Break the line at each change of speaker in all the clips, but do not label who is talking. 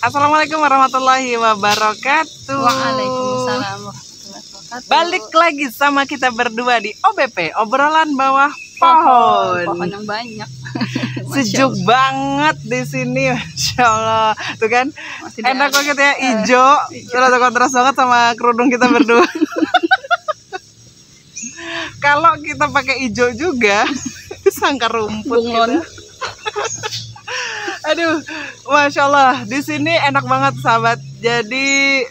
Assalamualaikum warahmatullahi wabarakatuh.
Waalaikumsalam warahmatullahi wabarakatuh.
Balik lagi sama kita berdua di OBP, obrolan bawah pohon.
Pohon yang banyak.
Sejuk banget di sini, Masya Allah. Tuh kan,
Masih
enak
ada.
banget ya, hijau. Terus kontras banget sama kerudung kita berdua. Kalau kita pakai hijau juga, sangka rumput
Bunglon.
gitu. Aduh, Masya Allah, di sini enak banget sahabat. Jadi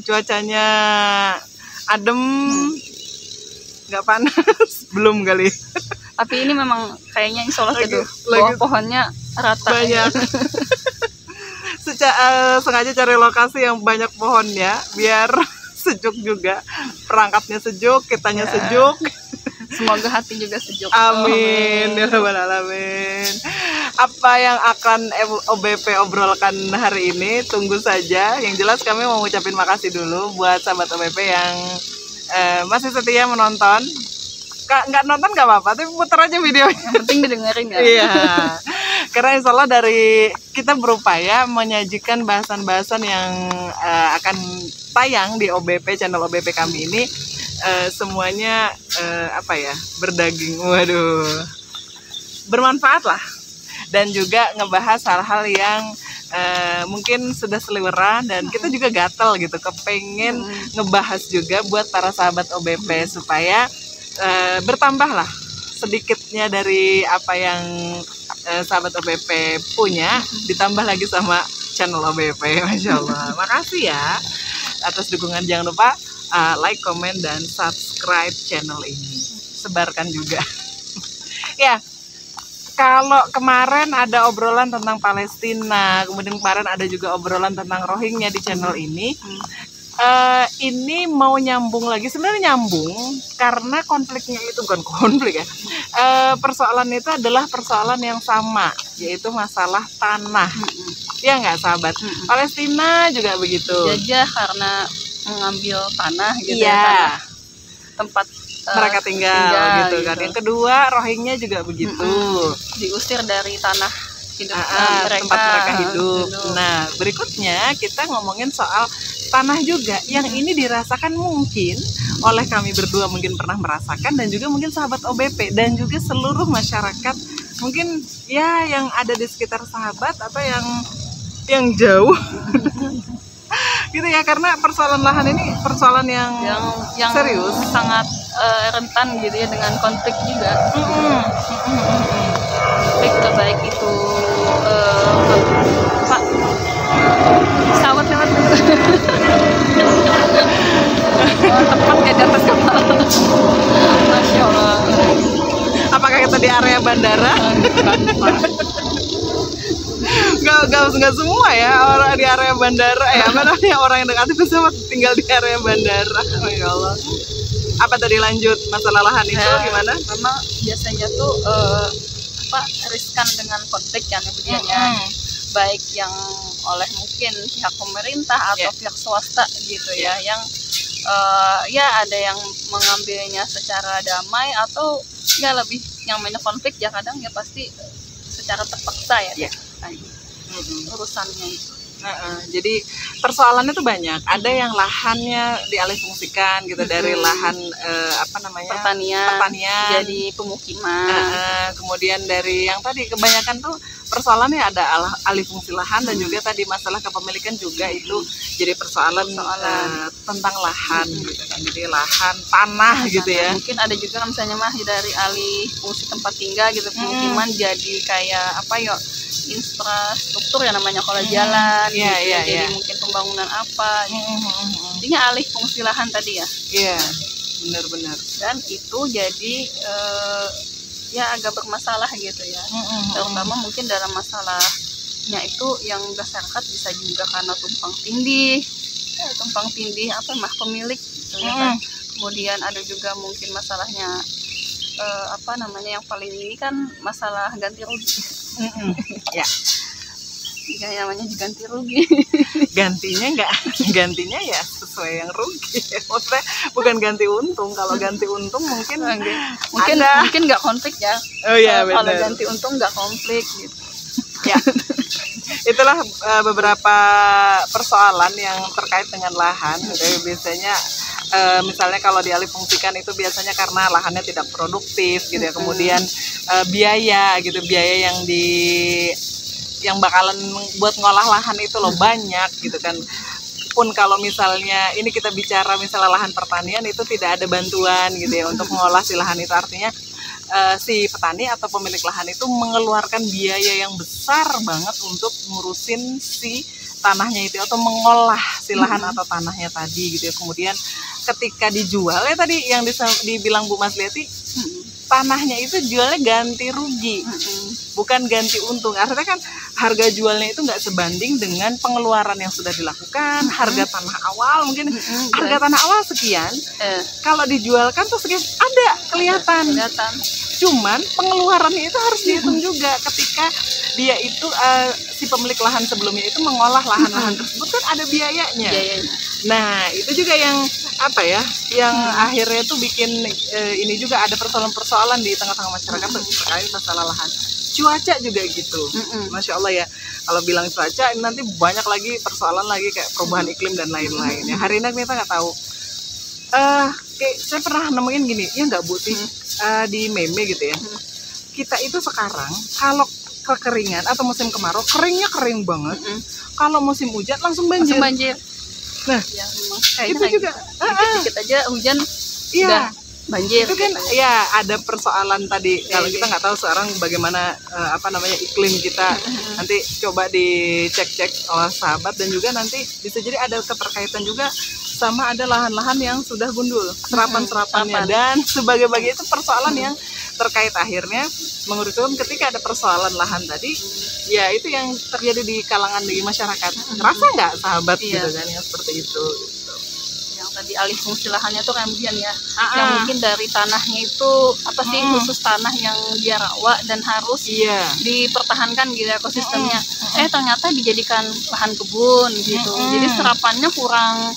cuacanya adem, nggak panas, belum kali.
Tapi ini memang kayaknya isolasi tuh.
lagi-
Bawah pohonnya rata.
Banyak. Sengaja cari lokasi yang banyak pohonnya, biar sejuk juga. Perangkatnya sejuk, kitanya
Ya.
sejuk.
Semoga hati juga sejuk.
Amin, ya rabbal alamin. Apa yang akan OBP obrolkan hari ini, tunggu saja. Yang jelas kami mau ngucapin makasih dulu buat sahabat OBP yang masih setia menonton. Nggak nonton nggak apa-apa, tapi putar aja videonya.
Yang penting didengerin ya.
Iya, karena insya Allah dari kita berupaya menyajikan bahasan-bahasan yang akan tayang di OBP, channel OBP kami ini. Semuanya berdaging, waduh, bermanfaat lah, dan juga ngebahas hal-hal yang mungkin sudah seliweran dan kita juga gatel gitu, kepengen ngebahas juga buat para sahabat OBP supaya bertambah lah sedikitnya dari apa yang sahabat OBP punya, ditambah lagi sama channel OBP. Masya Allah, makasih ya atas dukungan. Jangan lupa like, comment, dan subscribe channel ini. Sebarkan juga. Ya, kalau kemarin ada obrolan tentang Palestina, kemudian kemarin ada juga obrolan tentang Rohingya di channel ini. Ini mau nyambung lagi, sebenarnya nyambung karena konfliknya itu bukan konflik ya. Persoalan itu adalah persoalan yang sama, yaitu masalah tanah. Ya nggak sahabat? Palestina juga begitu.
Jajah karena mengambil tanah gitu
Iya.
ya, tanah tempat
Mereka tinggal gitu kan. Yang kedua, Rohingya juga begitu.
diusir dari tanah hidup
Tempat mereka hidup. Nah, berikutnya kita ngomongin soal tanah juga yang ini dirasakan mungkin oleh kami berdua, mungkin pernah merasakan, dan juga mungkin sahabat OBP dan juga seluruh masyarakat mungkin ya yang ada di sekitar sahabat atau yang jauh. Gitu ya, karena persoalan lahan ini persoalan yang serius,
sangat rentan gitu ya, dengan konflik juga. Konflik baik itu Pak pesawat lewat dulu. Tepat kayak di atas kepala. Masya Allah.
apakah kita di area bandara? Nggak semua ya orang di area bandara ya, apa namanya, orang yang dekati pesawat tinggal di area bandara. Masya Allah. Apa tadi, lanjut masalah lahan itu gimana?
Memang biasanya tuh riskan dengan konflik yang kemudiannya baik yang oleh mungkin pihak pemerintah atau pihak swasta gitu ya, yang ya ada yang mengambilnya secara damai atau ya lebih yang banyak konflik ya, kadang ya pasti secara terpaksa ya. Urusannya itu.
Jadi persoalannya tuh banyak. Ada yang lahannya dialihfungsikan gitu dari lahan pertanian
jadi pemukiman.
Kemudian dari yang tadi kebanyakan tuh persoalannya ada alih fungsi lahan, dan juga tadi masalah kepemilikan juga itu jadi persoalan tentang lahan gitu kan. Jadi lahan tanah gitu ya.
Mungkin ada juga misalnya dari alih fungsi tempat tinggal gitu, pemukiman jadi kayak infrastruktur ya namanya, kalau jalan jadi mungkin pembangunan apa intinya alih fungsi lahan tadi ya.
Iya, benar-benar.
Dan itu jadi ya agak bermasalah gitu ya. Terutama mungkin dalam masalahnya itu yang masyarakat bisa juga karena tumpang tindih pemilik gitu ya kan. Kemudian ada juga mungkin masalahnya yang paling ini kan masalah ganti rugi.
Ya.
Ya, namanya juga ganti rugi.
Gantinya ya sesuai yang rugi. Maksudnya bukan ganti untung. Kalau ganti untung mungkin
nggak konflik ya.
Oh iya,
kalau
benar.
ganti untung nggak konflik gitu.
Ya. Itulah beberapa persoalan yang terkait dengan lahan. Jadi biasanya misalnya kalau dialih fungsikan itu biasanya karena lahannya tidak produktif gitu ya. Kemudian biaya gitu, biaya yang bakalan buat ngolah lahan itu loh banyak gitu kan. Pun kalau misalnya ini kita bicara misalnya lahan pertanian itu tidak ada bantuan gitu ya untuk mengolah si lahan itu, artinya si petani atau pemilik lahan itu mengeluarkan biaya yang besar banget untuk ngurusin si tanahnya itu atau mengolah si lahan atau tanahnya tadi gitu ya. Kemudian ketika dijual ya tadi yang dibilang Bu Mas Leti, tanahnya itu jualnya ganti rugi, bukan ganti untung. Artinya kan harga jualnya itu nggak sebanding dengan pengeluaran yang sudah dilakukan. Harga tanah awal mungkin harga tanah awal sekian, kalau dijualkan tuh sekian ada kelihatan. Cuman pengeluarannya itu harus dihitung juga ketika dia itu si pemilik lahan sebelumnya itu mengolah lahan-lahan tersebut kan ada biayanya. Nah itu juga yang apa ya, yang akhirnya tuh bikin ini juga ada persoalan-persoalan di tengah-tengah masyarakat terkait masalah lahan. Cuaca juga gitu, Masya Allah ya. Kalau bilang cuaca ini nanti banyak lagi persoalan lagi kayak perubahan iklim dan lain-lain. Ya, hari ini kita nggak tahu. Kayak saya pernah nemuin gini, ya nggak Bu sih, di meme gitu ya. Kita itu sekarang kalau kekeringan atau musim kemarau keringnya kering banget. Kalau musim hujan langsung banjir. Nah,
Ya,
itu juga
dikit-dikit aja hujan
iya.
udah banjir.
Itu kan ya ada persoalan tadi. Kalau kita nggak tahu sekarang bagaimana iklim kita, nanti coba dicek-cek oleh sahabat, dan juga nanti bisa jadi ada keterkaitan juga sama ada lahan-lahan yang sudah gundul, serapan-serapannya dan sebagai-bagai itu persoalan yang terkait akhirnya mengerucut ketika ada persoalan lahan tadi, ya itu yang terjadi di kalangan di masyarakat. Terasa nggak sahabat gitu kan yang seperti itu.
Yang tadi alih fungsi lahannya tuh kemudian ya, yang mungkin dari tanahnya itu apa sih khusus tanah yang dia rawa dan harus dipertahankan gitu ekosistemnya. Ternyata dijadikan lahan kebun gitu. Jadi serapannya kurang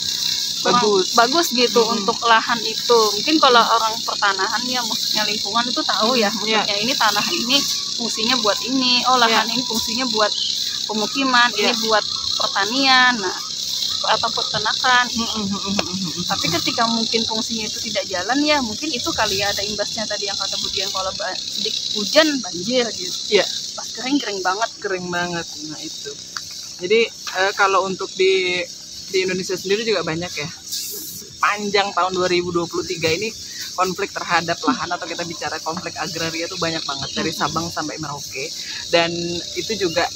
bagus gitu untuk lahan itu. Mungkin kalau orang pertanahan ya maksudnya lingkungan itu tahu ya, maksudnya ini tanah ini fungsinya buat ini, lahan ini fungsinya buat pemukiman, ini buat pertanian, atau peternakan. Tapi ketika mungkin fungsinya itu tidak jalan ya mungkin itu kali ya ada imbasnya tadi yang kata Budian, kalau sedikit hujan banjir gitu. Pas kering banget.
Nah itu. Jadi kalau untuk di Indonesia sendiri juga banyak ya. Sepanjang tahun 2023 ini konflik terhadap lahan atau kita bicara konflik agraria itu banyak banget dari Sabang sampai Merauke, dan itu juga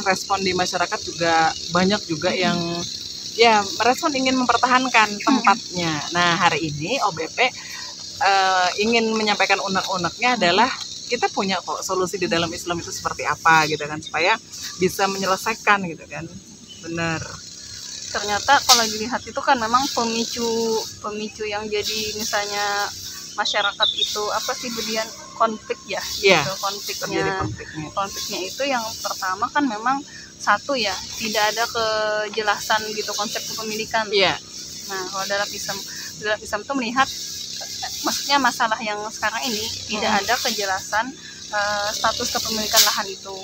respon di masyarakat juga banyak juga yang merespon ingin mempertahankan tempatnya. Nah hari ini OBP ingin menyampaikan unek-uneknya adalah kita punya kok solusi di dalam Islam itu seperti apa gitu kan, supaya bisa menyelesaikan gitu kan. Benar.
Ternyata kalau dilihat itu kan memang pemicu yang jadi misalnya masyarakat itu apa sih Budian, konflik ya gitu. Konfliknya itu yang pertama kan memang satu ya, tidak ada kejelasan gitu konsep kepemilikan. Nah kalau dalam Islam itu melihat maksudnya masalah yang sekarang ini tidak ada kejelasan status kepemilikan lahan itu.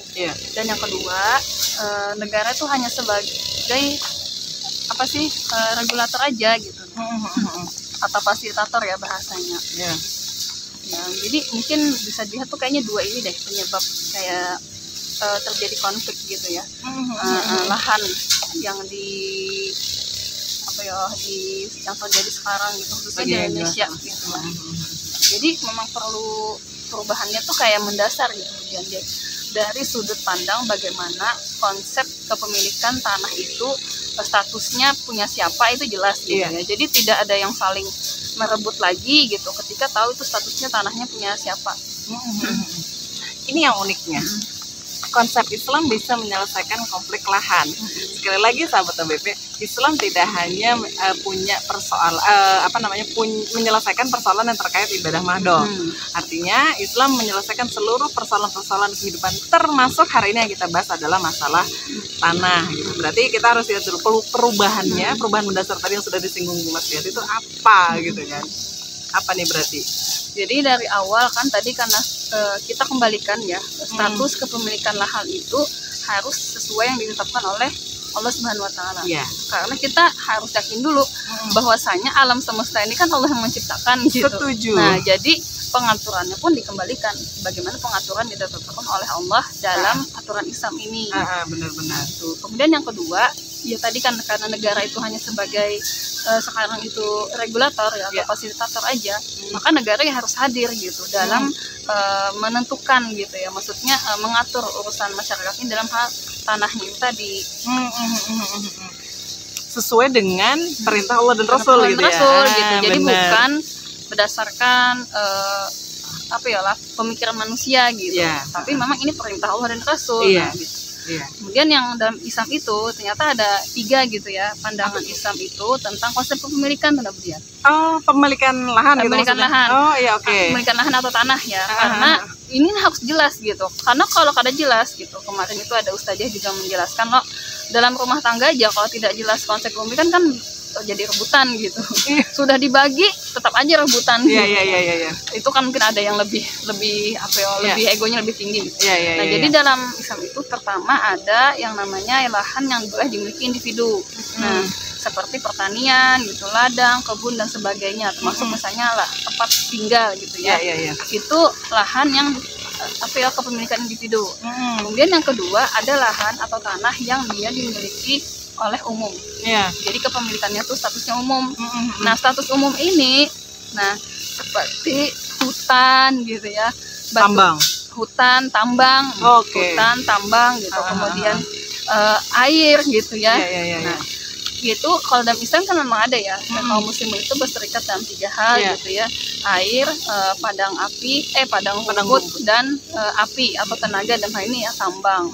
Dan yang kedua, negara itu hanya sebagai apa sih regulator aja gitu, atau fasilitator ya bahasanya. Jadi mungkin bisa dilihat tuh kayaknya dua ini deh penyebab kayak terjadi konflik gitu ya. Lahan yang yang terjadi sekarang gitu, khususnya di Indonesia gitu lah. Jadi memang perlu perubahannya tuh kayak mendasar gitu, dari sudut pandang bagaimana konsep kepemilikan tanah itu statusnya punya siapa itu jelas gitu ya. Jadi tidak ada yang saling merebut lagi gitu ketika tahu itu statusnya tanahnya punya siapa.
Ini yang uniknya. Konsep Islam bisa menyelesaikan konflik lahan. Sekali lagi sahabat OBP, Islam tidak hanya punya menyelesaikan persoalan yang terkait ibadah mahdoh. Artinya Islam menyelesaikan seluruh persoalan-persoalan kehidupan, termasuk hari ini yang kita bahas adalah masalah tanah gitu. Berarti kita harus lihat dulu perubahan mendasar tadi yang sudah disinggung Bu Mas Lihat itu apa gitu kan. Apa nih berarti?
Jadi dari awal kan tadi karena kita kembalikan ya status kepemilikan lahan itu harus sesuai yang ditetapkan oleh Allah Subhanahu wa taala.
Iya.
Karena kita harus yakin dulu bahwasanya alam semesta ini kan Allah yang menciptakan gitu.
Setuju.
Nah, jadi pengaturannya pun dikembalikan bagaimana pengaturan ditetapkan oleh Allah dalam aturan Islam ini.
Benar-benar.
Tuh. Kemudian yang kedua, ya tadi kan karena negara itu hanya sebagai sekarang itu regulator ya atau fasilitator aja, maka negara ya harus hadir gitu dalam menentukan gitu ya, maksudnya mengatur urusan masyarakat ini dalam hal tanahnya itu tadi.
Sesuai dengan perintah Allah dan Rasul gitu ya.
Gitu. Jadi bukan berdasarkan apa ya lah pemikiran manusia gitu. Tapi memang ini perintah Allah dan Rasul. Nah, gitu. Kemudian yang dalam Islam itu ternyata ada 3 gitu ya pandangan Islam itu tentang konsep kepemilikan tanah Budian.
Oh, pemilikan lahan
pemilikan
gitu
lahan.
Oh iya, oke.
Pemilikan lahan atau tanah ya. Karena ini harus jelas gitu. Karena kalau kada jelas gitu, kemarin itu ada ustazah juga menjelaskan loh, dalam rumah tangga aja kalau tidak jelas konsep kepemilikan kan terjadi rebutan gitu. Sudah dibagi tetap aja rebutan.
Iya.
Itu kan mungkin ada yang lebih apa ya, lebih egonya lebih tinggi. Nah, jadi dalam Islam itu pertama ada yang namanya lahan yang boleh dimiliki individu. Nah, seperti pertanian gitu, ladang, kebun dan sebagainya, termasuk misalnya lah tempat tinggal gitu ya. Itu lahan yang apa ya kepemilikan individu. Kemudian yang kedua ada lahan atau tanah yang dia dimiliki oleh umum. Jadi kepemilikannya tuh statusnya umum. Nah, status umum ini seperti hutan gitu ya.
Tambang.
Hutan, tambang. Hutan, tambang gitu. Kemudian air gitu ya. Nah, gitu kalau dalam Islam kan memang ada ya. Kaum muslimin itu berserikat dalam 3 hal gitu ya. Air, padang rumput dan api atau tenaga, dan hal ini ya tambang.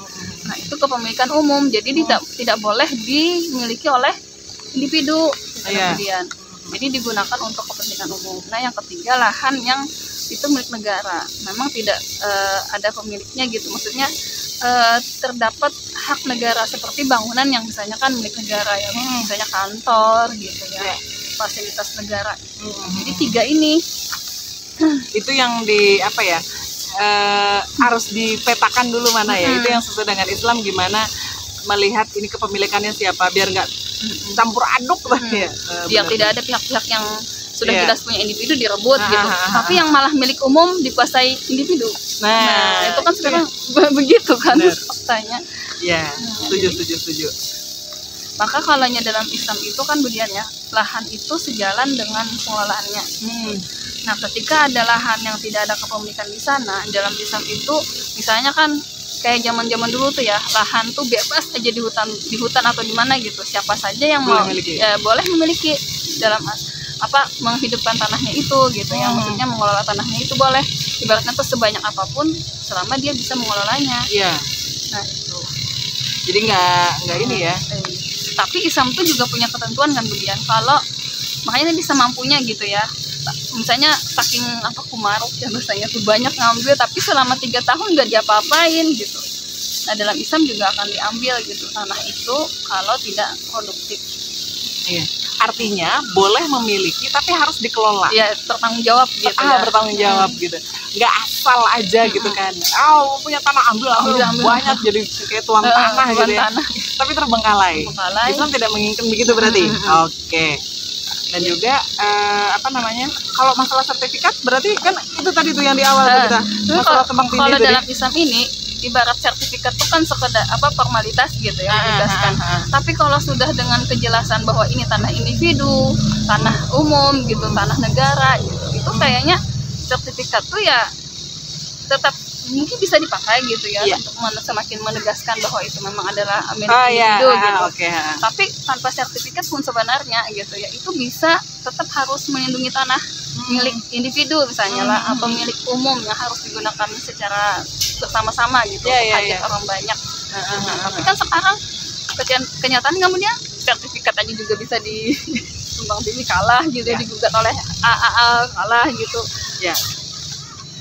Nah, itu kepemilikan umum, jadi tidak boleh dimiliki oleh individu kemudian. Jadi digunakan untuk kepentingan umum. Nah, yang ketiga lahan yang itu milik negara, memang tidak ada pemiliknya gitu, maksudnya terdapat hak negara seperti bangunan yang misalnya kan milik negara ya, misalnya kantor gitu ya, fasilitas negara. Jadi 3 ini
itu yang di apa ya? Harus dipetakan dulu mana ya, itu yang sesuai dengan Islam, gimana melihat ini kepemilikannya siapa biar nggak campur aduk lah ya.
Biar tidak ada pihak-pihak yang sudah jelas punya individu direbut gitu, tapi yang malah milik umum dikuasai individu. Nah itu kan sekarang begitu kan faktanya.
Setuju.
Maka kalanya dalam Islam itu kan Budian ya, lahan itu sejalan dengan pengelolaannya. Nah, ketika ada lahan yang tidak ada kepemilikan di sana, dalam Islam itu misalnya kan kayak zaman-zaman dulu tuh ya, lahan tuh bebas aja di hutan atau di mana gitu. Siapa saja yang mau boleh memiliki dalam menghidupkan tanahnya itu gitu ya. Maksudnya mengelola tanahnya itu boleh. Ibaratnya tuh sebanyak apapun selama dia bisa mengelolanya. Nah, itu.
Jadi nggak ini ya.
Tapi Islam tuh juga punya ketentuan kan Budian. Kalau makanya bisa mampunya gitu ya. Misalnya saking kumaruk ya biasanya tuh banyak ngambil, tapi selama 3 tahun nggak diapa-apain gitu. Nah, dalam Islam juga akan diambil gitu tanah itu kalau tidak produktif.
Artinya boleh memiliki tapi harus dikelola.
Bertanggung jawab gitu
bertanggung jawab gitu. Nggak asal aja gitu kan. Punya tanah ambil banyak jadi kayak tuang tanah gitu ya. Tapi terbengkalai. Islam tidak menginginkan begitu berarti. Oke. Dan juga kalau masalah sertifikat berarti kan itu tadi tuh yang di awal kita masalah tebang tindih.
Kalau dalam Islam ini ibarat sertifikat itu kan sekedar formalitas gitu ya, ditegaskan. Tapi kalau sudah dengan kejelasan bahwa ini tanah individu, tanah umum gitu, tanah negara gitu, itu kayaknya sertifikat tuh ya tetap mungkin bisa dipakai gitu ya, untuk semakin menegaskan bahwa itu memang adalah milik individu gitu. Tapi tanpa sertifikat pun sebenarnya gitu ya, itu bisa tetap harus melindungi tanah milik individu misalnya lah, atau milik umum yang harus digunakan secara bersama-sama gitu, hajat orang banyak. Tapi kan sekarang kenyataan kemudian sertifikat aja juga bisa disumbang tinggi kalah gitu, digugat oleh AAA kalah gitu.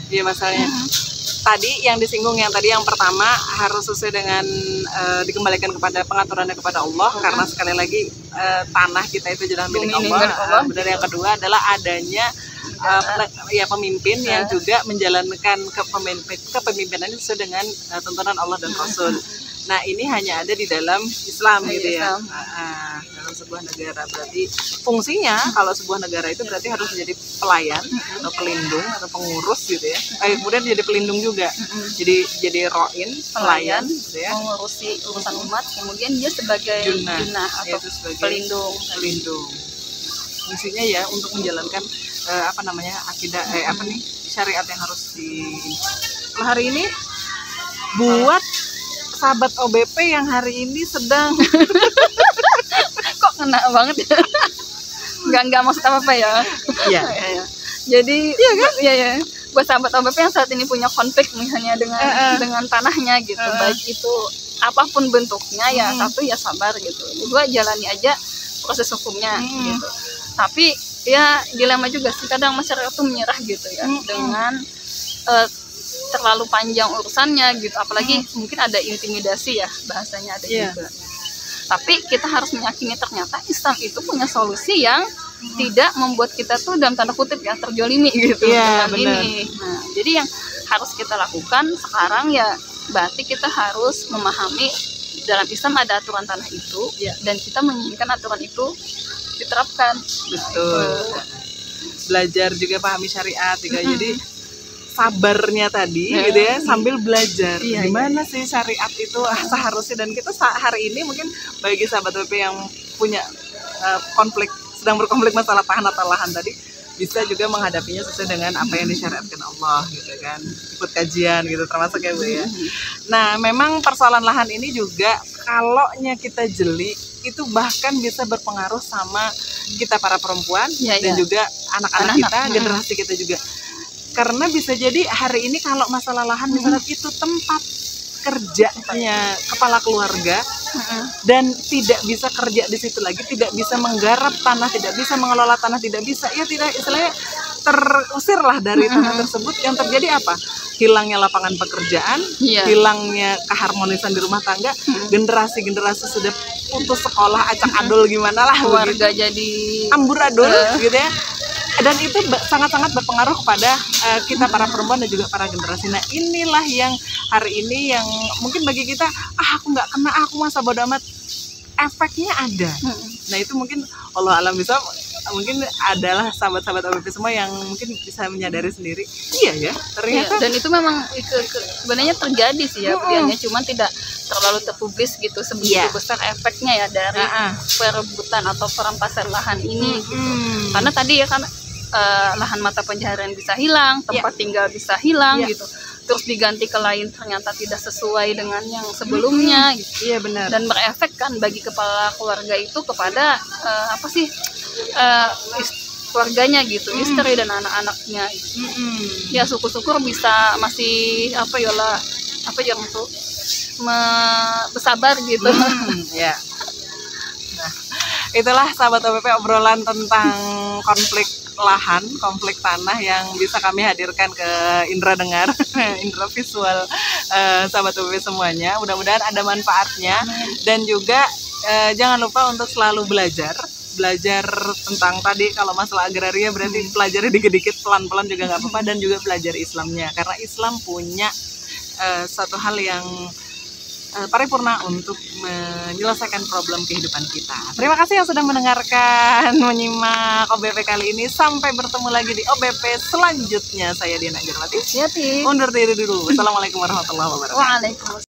Iya masalahnya. Tadi yang disinggung yang pertama harus sesuai dengan dikembalikan kepada pengaturannya kepada Allah, karena sekali lagi tanah kita itu adalah milik Allah. Dan yang kedua adalah adanya pemimpin yang juga menjalankan kepemimpinan sesuai dengan tuntunan Allah dan Rasul. Nah, ini hanya ada di dalam Islam gitu ya.
Islam.
Dalam sebuah negara. Berarti fungsinya kalau sebuah negara itu berarti harus menjadi pelayan atau pelindung atau pengurus gitu ya. Kemudian jadi pelindung juga. Jadi roin, pelayan gitu ya.
Mengurusi urusan umat, kemudian dia sebagai junah atau
sebagai
pelindung.
Fungsinya ya untuk menjalankan akidah syariat yang harus hari ini buat sahabat OBP yang hari ini sedang
kok kena banget ya. Nggak maksud apa ya.
Iya.
Jadi ya buat sahabat OBP yang saat ini punya konflik misalnya dengan tanahnya gitu, baik itu apapun bentuknya ya, satu ya sabar gitu, kedua jalani aja proses hukumnya gitu. Tapi ya dilema juga sih, kadang masyarakat tuh menyerah gitu ya dengan terlalu panjang urusannya gitu, apalagi mungkin ada intimidasi ya, bahasanya ada juga. Tapi kita harus meyakini ternyata Islam itu punya solusi yang tidak membuat kita tuh dalam tanda kutip ya terjolimi gitu dengan ini. Nah, jadi yang harus kita lakukan sekarang ya berarti kita harus memahami dalam Islam ada aturan tanah itu dan kita menginginkan aturan itu diterapkan. Betul.
Belajar juga pahami syariat juga. Jadi sabarnya tadi gitu ya sambil belajar gimana sih syariat itu seharusnya, dan kita hari ini mungkin bagi sahabat WP yang punya sedang berkonflik masalah tanah atau lahan tadi bisa juga menghadapinya sesuai dengan apa yang disyariatkan Allah gitu kan, ikut kajian gitu termasuk ya Bu ya. Nah, memang persoalan lahan ini juga kalaunya kita jeli itu bahkan bisa berpengaruh sama kita para perempuan dan juga anak-anak kita, generasi kita juga. Karena bisa jadi hari ini kalau masalah lahan misalnya itu tempat kerjanya kepala keluarga dan tidak bisa kerja di situ lagi, tidak bisa menggarap tanah, tidak bisa mengelola tanah, tidak bisa istilahnya terusir lah dari tanah tersebut. Yang terjadi apa? Hilangnya lapangan pekerjaan, hilangnya keharmonisan di rumah tangga, generasi-generasi sudah putus sekolah, acak adul gimana lah,
keluarga jadi
amburadul gitu ya. Dan itu sangat-sangat berpengaruh kepada kita para perempuan dan juga para generasi. Nah, inilah yang hari ini yang mungkin bagi kita, aku nggak kena, aku masa bodo amat, efeknya ada. Nah, itu mungkin Allah alam bisa, mungkin adalah sahabat-sahabat OBP semua yang mungkin bisa menyadari sendiri. Iya ya, ternyata.
Dan itu memang sebenarnya terjadi sih ya, cuman tidak terlalu terpublis gitu sebegitu besar efeknya ya dari perebutan atau perampasan lahan ini gitu. Karena tadi ya kan lahan mata pencaharian bisa hilang, tempat tinggal bisa hilang gitu, terus diganti ke lain ternyata tidak sesuai dengan yang sebelumnya gitu. Iya benar. Dan berefek kan bagi kepala keluarga itu kepada keluarganya gitu, istri dan anak-anaknya gitu. Ya syukur-syukur bisa masih bersabar gitu.
Ya. Nah, itulah sahabat OBP obrolan tentang konflik lahan, konflik tanah yang bisa kami hadirkan ke indera dengar, indera visual sahabat OBP semuanya. Mudah-mudahan ada manfaatnya. Dan juga jangan lupa untuk selalu belajar tentang tadi kalau masalah agraria berarti pelajari dikit-dikit, pelan-pelan juga nggak apa-apa, dan juga belajar Islamnya karena Islam punya satu hal yang paripurna untuk menyelesaikan problem kehidupan kita. Terima kasih yang sudah mendengarkan, menyimak OBP kali ini. Sampai bertemu lagi di OBP selanjutnya. Saya Diana Girwati.
Siap.
Undur diri dulu. Wassalamualaikum warahmatullahi wabarakatuh.
Waalaikumsalam.